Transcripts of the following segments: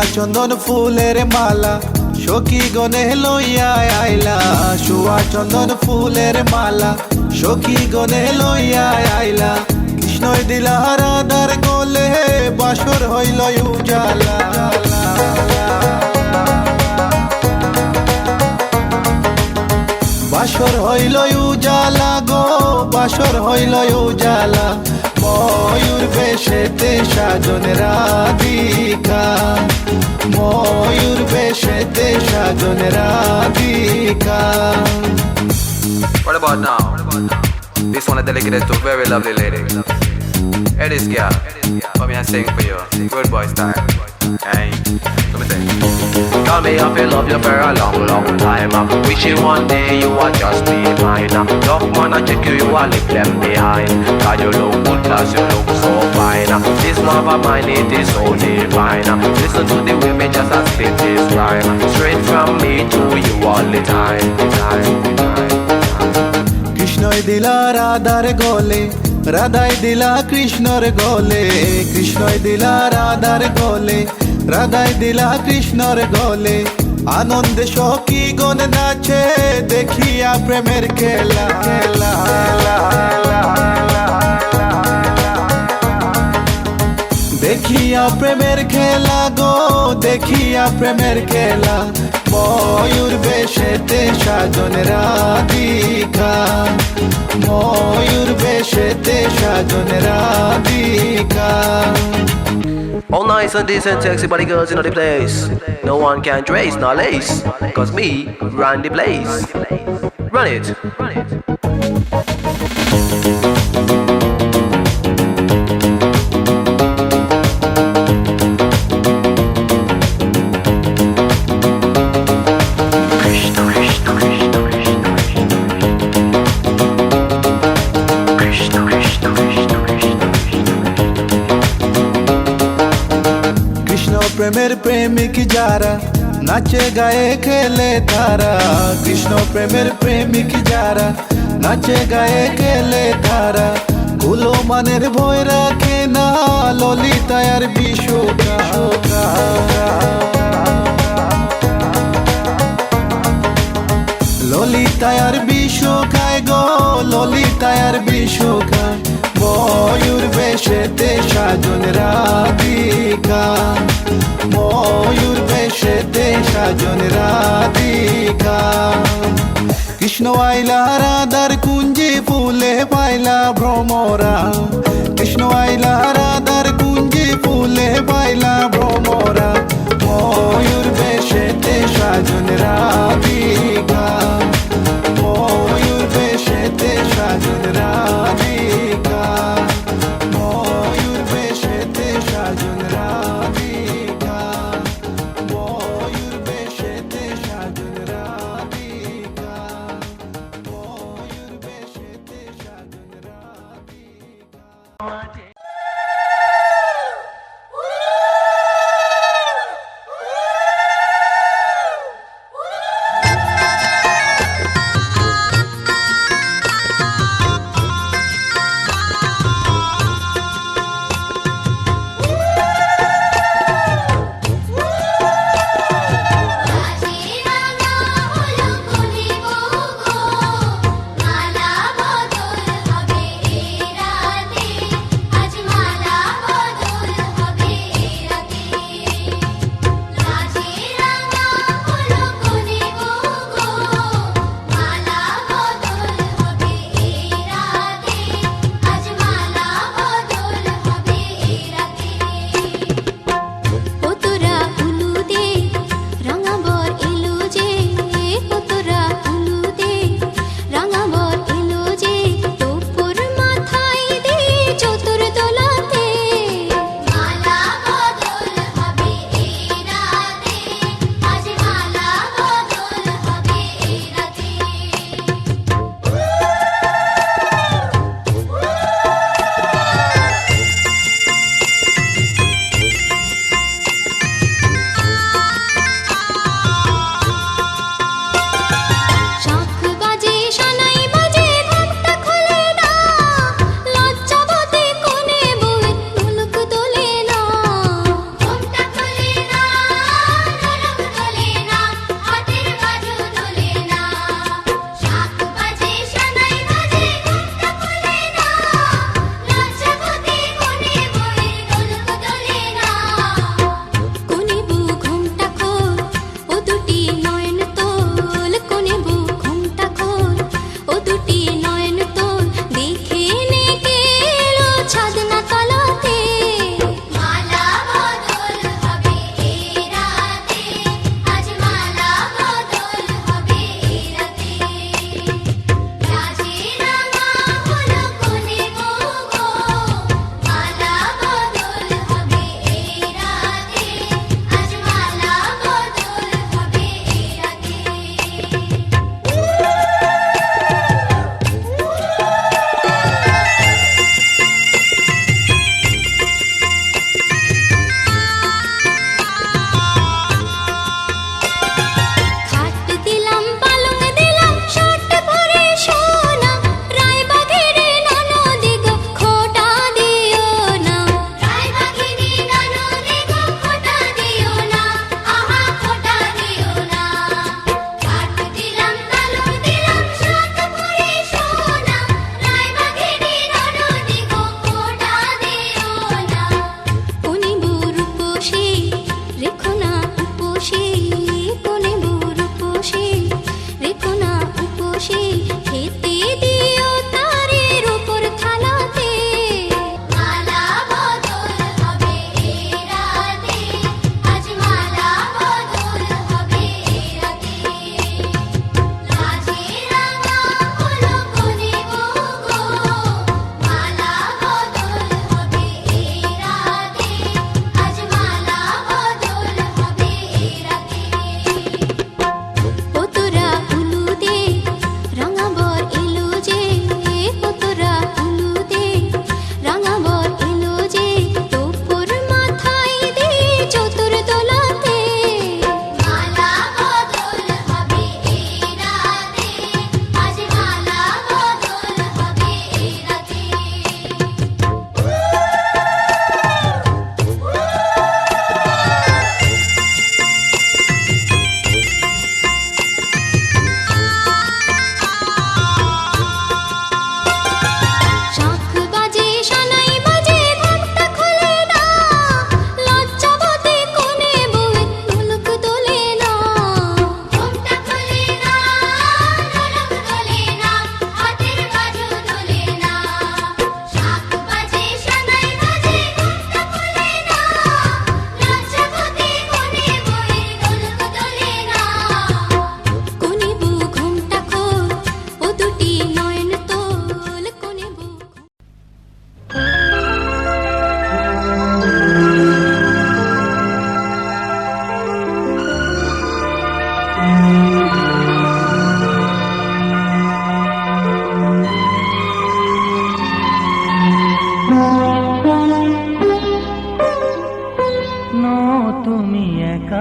শুয়া চন্দন ফুলের মালা সখী গনে লইয়া আইলা শুয়া চন্দন ফুলের মালা সখী গনে লইয়া আইলা কৃষ্ণই দিলা রাধার গলে বাসর হইল উজালা বাসর হইল উজালা গো বাসর হইল উজালা ময়ূর বেশেতে সাজন রাধিকা ময়ূর বেশেতে সাজন Radhika What about now? This one is dedicated to a very lovely lady. Hey this girl, come here and sing for you. Good boy style. Hey, let me sing. Call me up, I love you for a long, long time. Wishing one day you would just be mine. Love man, I check you, you are leave them behind. Cause you look good, cause you look so fine. This love of mine, it is so divine. Listen to the way me just a spit this rhyme. Straight from me to you all the time. কৃষ্ণই দিলা রাধার গলে রাধাই দিলা কৃষ্ণর গলে কৃষ্ণই দিলা রাধার গলে রাধাই দিলা কৃষ্ণর গলে আনন্দে সখী গণ নাচে দেখিয়া প্রেমের খেলা দেখিয়া প্রেমের খেলা গো দেখিয়া প্রেমের খেলা ময়ূর বেশেতে সাজন রাধিকা ময়ূর বেশেতে সাজন Radhika All nice and decent sexy body girls in the place. No one can trace nor lace. Cause me run the place. Run it. Krishna Krishna Krishna Krishna Krishna Krishna Krishna Krishna Krishna প্রেমের প্রেমিক যারা নাচে গায়ে খেলে তারা কৃষ্ণ প্রেমের প্রেমিক যারা নাচে গায়ে খেলে তারা কুলো মানের ভয় রাখে না ললিতায়ার বিশুকা ললিতায়ার বিশুকায় গো ললিতায়ার বিশুকায় ময়ূর বেশেতে সাজন রাধিকা ময়ূর বেশেতে সাজন রাধিকা কৃষ্ণ আইলা রাধার কুঞ্জি ফুলে পাইলা ভ্রমরা কৃষ্ণ আইলা রাধার কুঞ্জি ফুলে পাইলা ভ্রমরা ময়ূর বেশেতে সাজন রাধিকা ময়ূর বেশেতে সাজন রাধিকা ময়ূর বেশেতে সাজন রাধিকা ময়ূর বেশেতে সাজন রাধিকা ময়ূর বেশেতে সাজন রাধিকা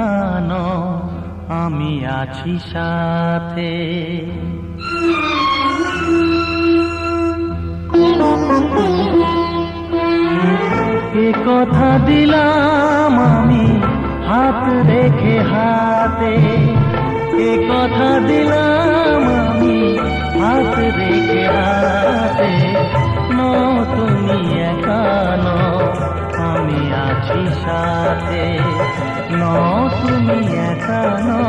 একানো আমি আছি সাথে। এ কথা দিলাম আমি হাত রেখে হাতে, এ কথা দিলাম আমি হাত রেখে হাতে। তুমি একানো আমি আছি সাথে, তুমি একানো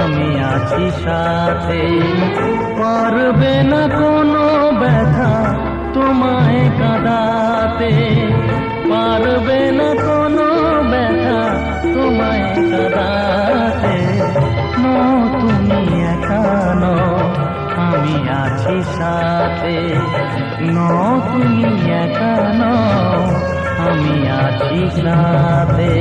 আমি আছি সাথে। পারবে না কোনো ব্যথা তোমায় কাঁদাতে, পারবে না কোনো ব্যথা তোমায় কাঁদাতে। তুমি একানো আমি আছি সাথে, তুমি একানো আমি আছি সাথে।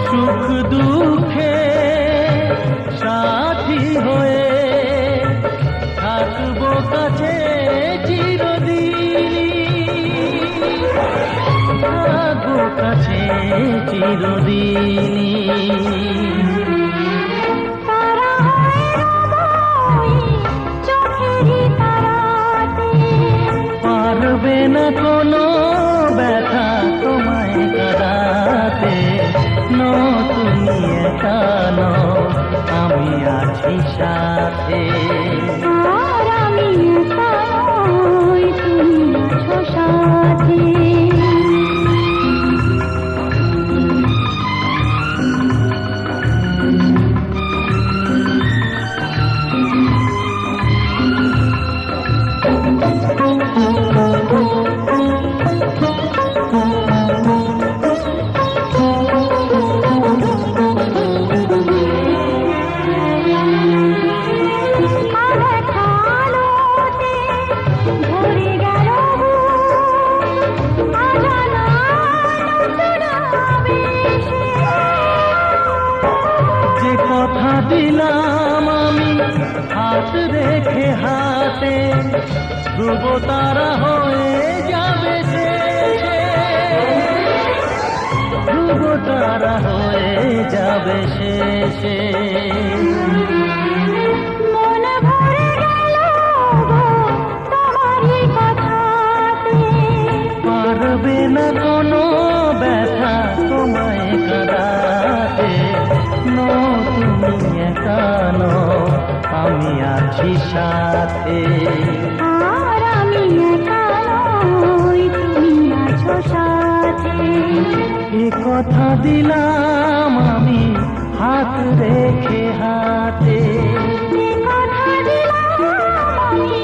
সুখ দুঃখে সাথী হয়ে থাকবো কাছে চিরদিন, থাকবো কাছে চিরদিন। পারবে না কোনো ব্যথা তোমায় কাঁদাতে, তুমি একানো আমি আছি সাথে। আমি একানোই তুমি আছো সাথে। যে কথা দিলাম আমি হাত রেখে হাতে, ধ্রুব তারা হয়ে যাবে শেষে, ধ্রুব তারা হয়ে যাবে শেষে। মন ভরে গেল গো তোমারই কথাতে, পারবে না কোনো ব্যথা তোমায় কাঁদাতে। তুমি একানো আমি আছি সাথে, আর আমি একানোই তুমি আছো সাথে। এ কথা দিলাম আমি হাত রেখে হাতে, এ কথা দিলাম আমি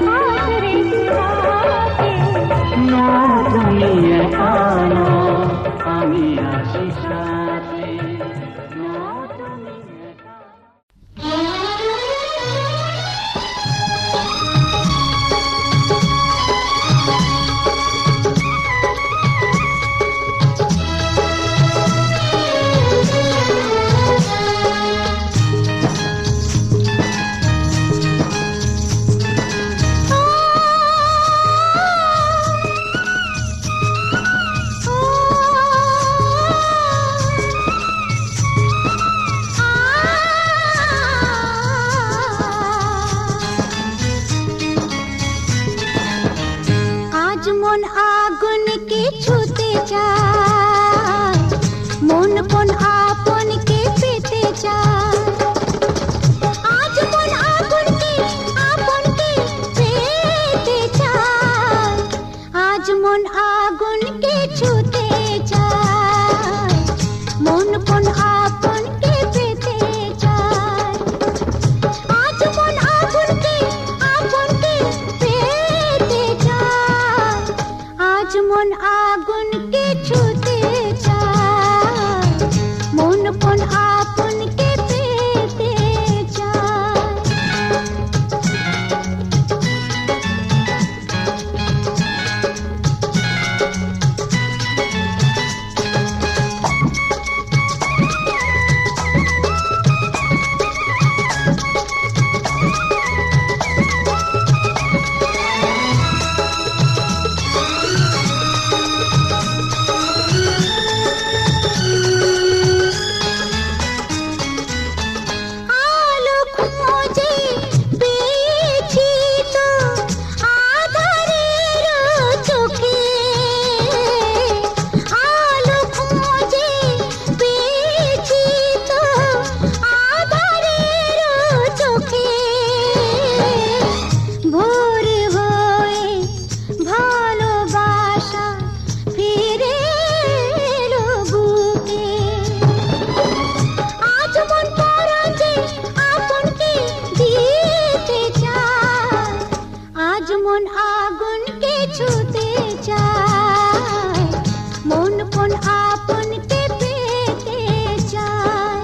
হাত রেখে হাতে। তুমি একানো আমি আছি সাথে, তুমি একানো। আজ মন আগুন কে ছুতে চায়, মন কোন আপন কে পেতে চায়। আজ মন আগুন কে আপন কে পেতে চায়, আজ মন আগুন কে ছুতে চায়, মন কোন আপন কে পেতে চায়। আজ মন আগুন কে আপন কে পেতে চায়, আজ মন আগুনকে ছুতে চায়, মন কোন আপনকে পেতে চায়। আলো খোঁজে পেয়েছি তো আঁধারের চোখে, আলো খোঁজে পেয়েছি তো আঁধারের চোখে। ভোর হয়ে ভালোবাসা ফিরে এলো বুকে। আজ মন পরাজে আপনকে দিতে চায়, আজ মন আগুনকে ছুতে চায়, মন কোন আপনকে পেতে চায়।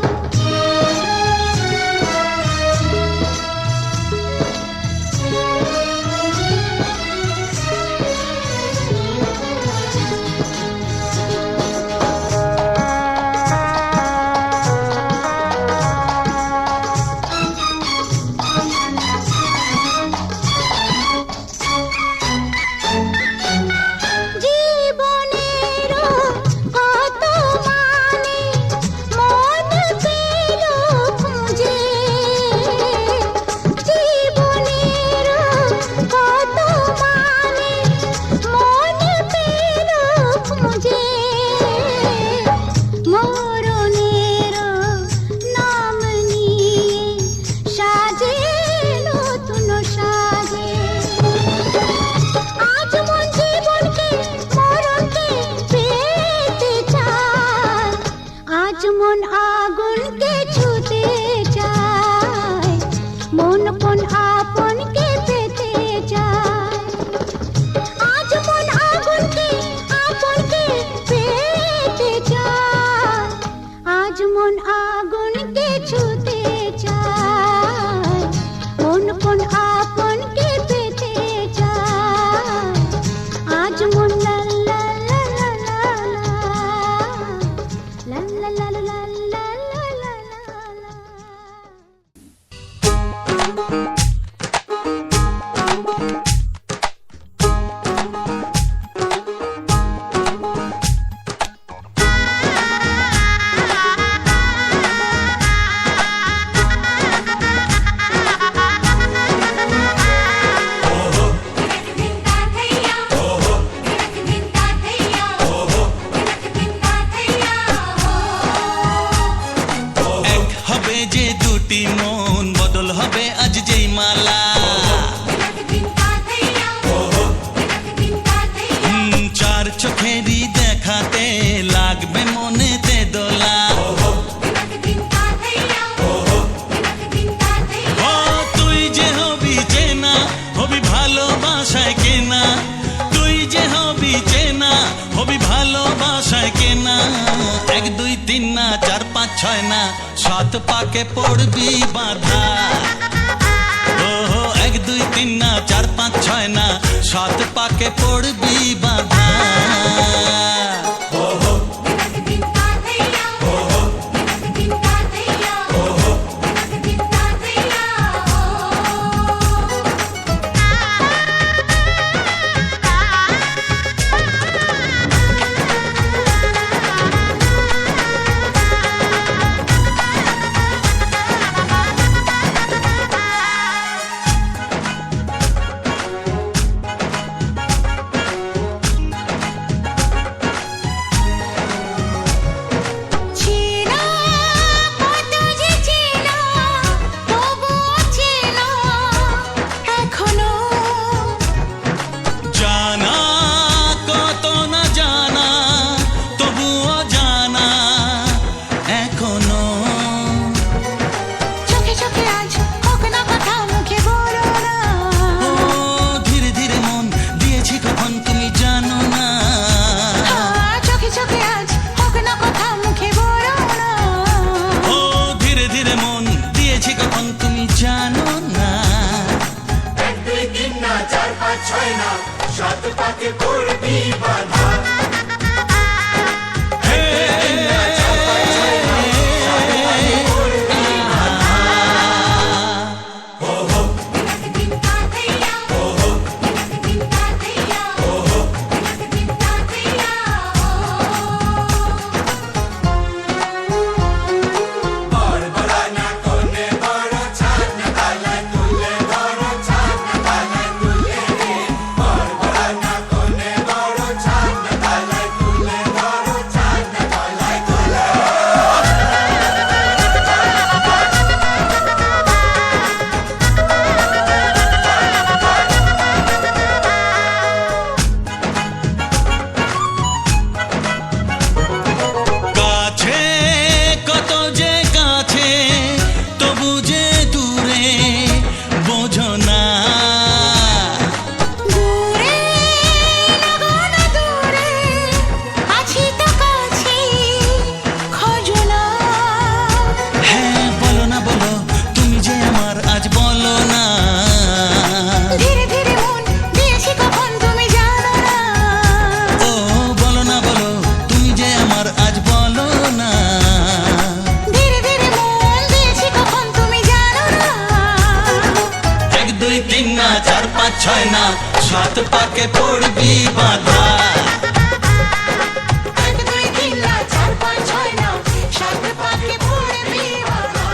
জীবনেরও কত মানে মন পেল খুঁজে, জীবনেরও কত মানে মন পেল খুঁজে। মরণেরও নাম নিয়ে সাজে নতুন সাজে। আজ মন জীবনকে মরণকে পেতে চায়, আজ মন আগুনকে ছুতে চায়, মন কোন আপনকে পেতে চায়। আজ মন আগুনকে আপনকে পেতে চায়, আজ মন আগুনকে ছুতে চায়, মন কোন আপনকে পেতে চায়। আজ মন লা লা লা লা লা লা লা লা লা লা লা লা লা। এক হবে যে দুটি মন, বদল হবে আজ যেই মালা। চার চোখেরই দেখাতে লাগবে মনেতে দোলা। ও তুই যে হবি চেনা, হবি ভালোবাসায় কেনা, তুই যে হবি চেনা, হবি ভালোবাসায় কেনা। 1 2 3 না 4 5 6 না 7 পাকে পড়বি বাধা। ওহো 1 2 3 না 4 5 6 না 7 পাকে পড়বি বাধা। ছয় না, সাত পাকে পড়বি বাধা। এক দুই তিন না চার পাঁচ ছয় না সাত পাকে পড়বি বাধা।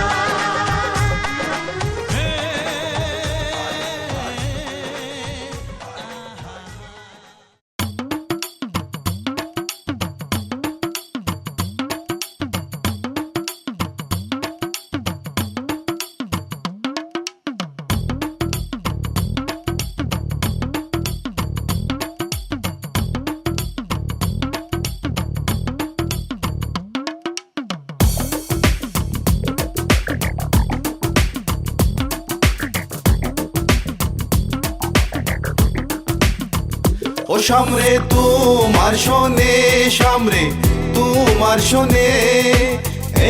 ও সামরে তোমার শোনে, সামরে তোমার শোনে,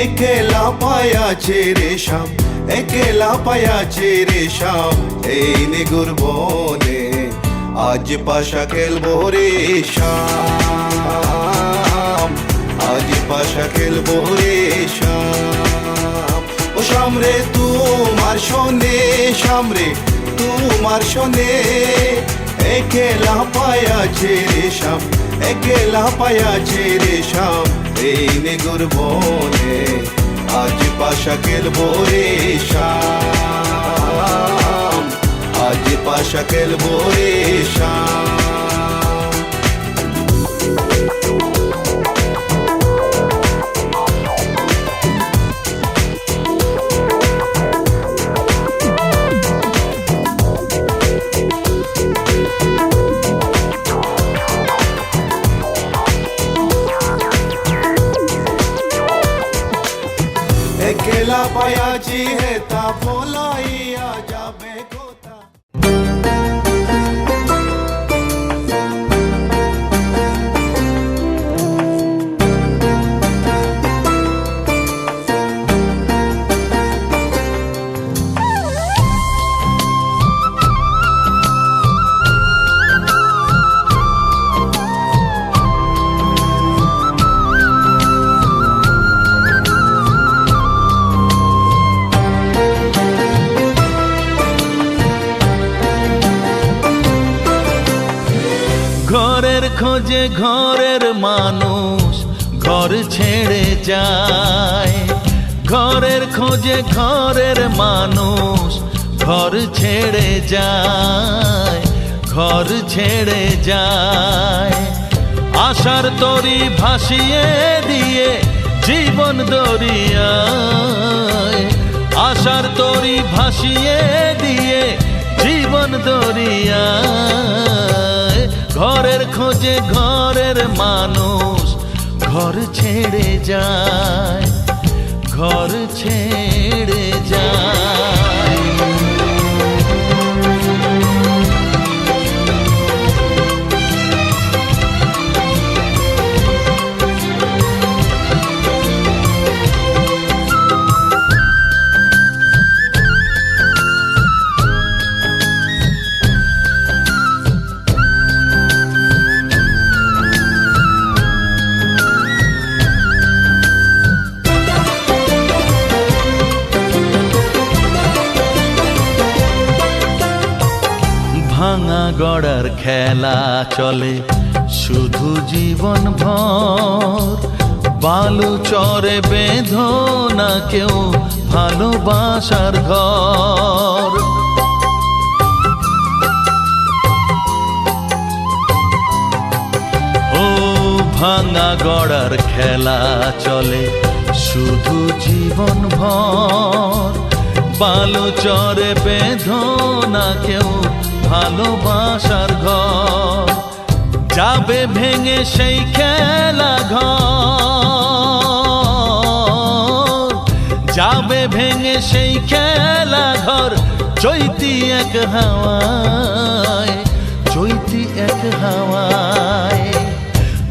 একেলা পায়াছে রে শাম, একেলা পায়াছে রে শাম, এই নিগুর বনে আজ পাশা খেলবো রে শাম, আজ পাশা খেলবো রে শাম। ও সামরে তোমার শোনে, সামরে তোমার শোনে, একেলা পায়াছে রে শাম, একেলা পায়াছে রে শাম, এই নিগুর বনে আজ পাশা খেলবো রে শাম, আজ পাশা খেলবো রে শাম। একেলা পায়াছি হেতা পলাইয়া যাবে কোথা। ঘরের খোঁজে ঘরের মানুষ ঘর ছেড়ে যায়, ঘরের খোঁজে ঘরের মানুষ ঘর ছেড়ে যায়, ঘর ছেড়ে যায়। আশার তরি ভাসিয়ে দিয়ে জীবন দরিয়ায়, আশার তরি ভাসিয়ে দিয়ে জীবন দরিয়ায়। ঘরের খোঁজে ঘরের মানুষ ঘর ছেড়ে যায়, ঘর ছেড়ে যায়। ভাঙা গড়ার খেলা চলে শুধু জীবন ভর, বালু চরে বেঁধো না কেউ ভালোবাসার ঘর। ও ভাঙা গড়ার খেলা চলে শুধু জীবন ভর, বালু চরে বেঁধো না কেউ ভালোবাসার ঘর। যাবে ভেঙে সেই খেলা ঘর, যাবে ভেঙে সেই খেলা ঘর। চৈতি এক হাওয়ায়, চৈতি এক হাওয়ায়।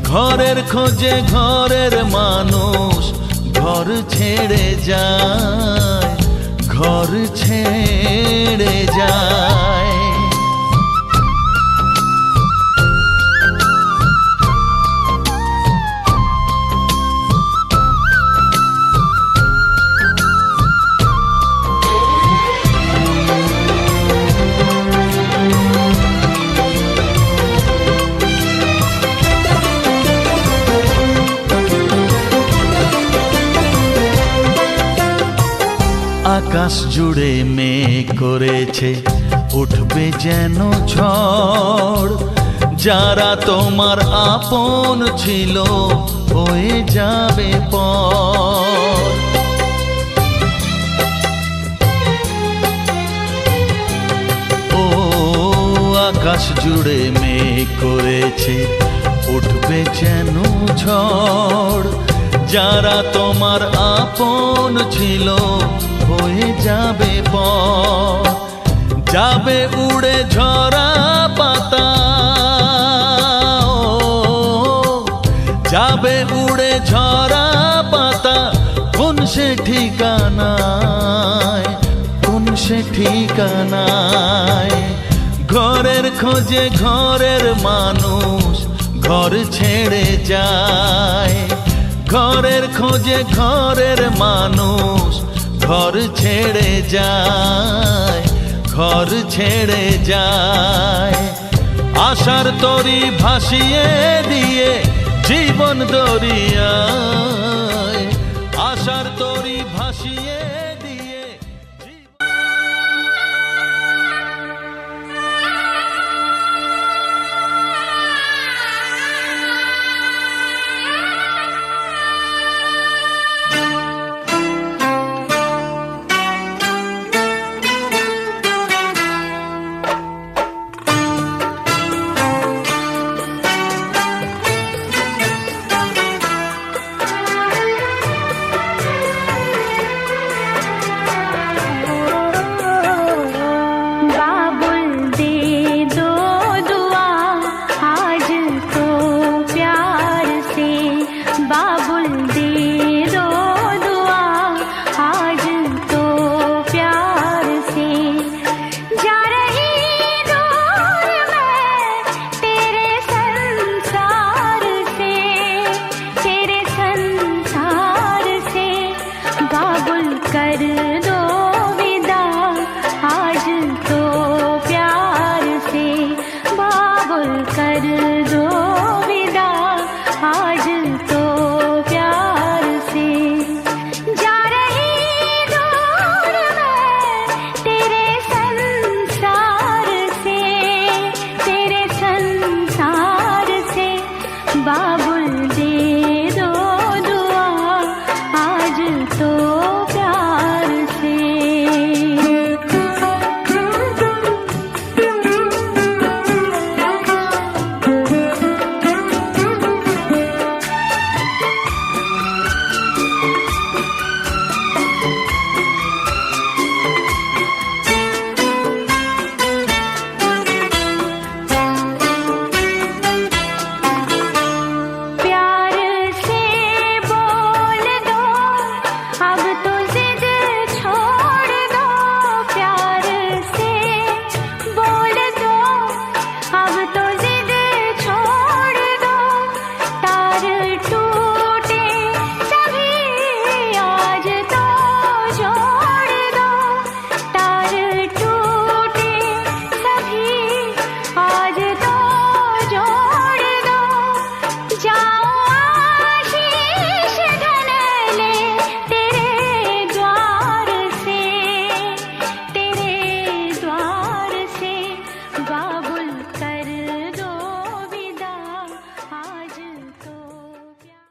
ঘরের খোঁজে ঘরের মানুষ ঘর ছেড়ে যায়, ঘর ছেড়ে যায়। আকাশ জুড়ে মেঘ করেছে উঠবে যেন ঝড়, যারা তোমার আপন ছিল হয়ে যাবে পর। ও আকাশ জুড়ে মেঘ করেছে উঠবে যেন ঝড়, যারা তোমার আপন ছিল হয়ে যাবে পর। যাবে উড়ে ঝরা পাতা, যাবে উড়ে ঝরা পাতা, কোন সে ঠিকানায়, কোন সে ঠিকানায়। ঘরের খোঁজে ঘরের মানুষ ঘর ছেড়ে যায়, ঘরের খোঁজে ঘরের মানুষ ঘর ছেড়ে যায়, ঘর ছেড়ে যায়। আশার তরি ভাসিয়ে দিয়ে জীবন দরিয়ায়, আশার তরি ভাসিয়ে দিয়ে कर दो विदा आज तो प्यार से, बाबुल कर दो विदा आज तो प्यार से। जा रही दूर मैं तेरे संसार से, तेरे संसार से बाबुल